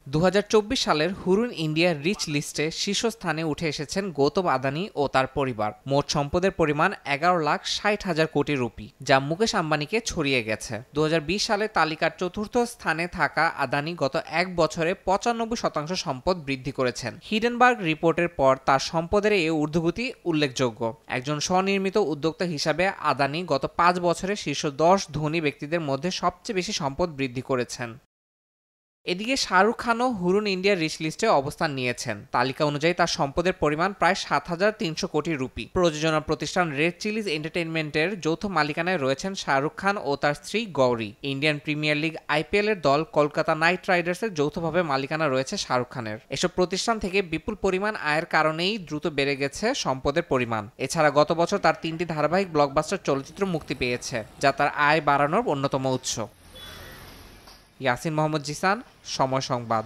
2024 সালের Hurun India rich লিস্টে শীর্ষস্থানে উঠে এসেছেন গৌতম আদানি ও তার পরিবার। মোট সম্পদের পরিমাণ 11,60,000 কোটি রুপি, যা মুকেশ আম্বানিকে ছড়িয়ে গেছে। 2020 সালে তালিকার চতুর্থ স্থানে থাকা আদানি গত এক বছরে 95% সম্পদ বৃদ্ধি করেছেন। হিডেনবার্গ রিপোর্টের পর তার সম্পদের এই ঊর্ধ্বগতি উল্লেখযোগ্য। একজন স্বনির্মিত উদ্যোক্তা হিসাবে আদানি গত 5 বছরে শীর্ষ 10 ধনী ব্যক্তিদের মধ্যে সবচেয়ে বেশি সম্পদ বৃদ্ধি করেছেন। এদিকে শাহরুখ খানও হুরুন ইন্ডিয়া রিচ লিস্টে অবস্থান নিয়েছেন। তালিকা অনুযায়ী তার সম্পদের পরিমাণ প্রায় 7,300 কোটি রুপি। প্রযোজনা প্রতিষ্ঠান রেড চিলিজ এন্টারটেইনমেন্টের যৌথ মালিকানায় রয়েছেন শাহরুখ খান ও তার স্ত্রী Gauri. Indian premier league IPL এর দল কলকাতা নাইট রাইডার্সের যৌথভাবে মালিকানা রয়েছে শাহরুখ খানের। এসব প্রতিষ্ঠান থেকে বিপুল পরিমাণ আয়ের কারণেই দ্রুত বেড়ে গেছে সম্পদের পরিমাণ। এছাড়া গত বছর তার 3টি ধারাবাহিক ব্লকবাস্টার চলচ্চিত্র মুক্তি পেয়েছে, যা তার আয় বাড়ানোর অন্যতম উৎস। ইয়াসিন মোহাম্মদ জিসান, সময় সংবাদ।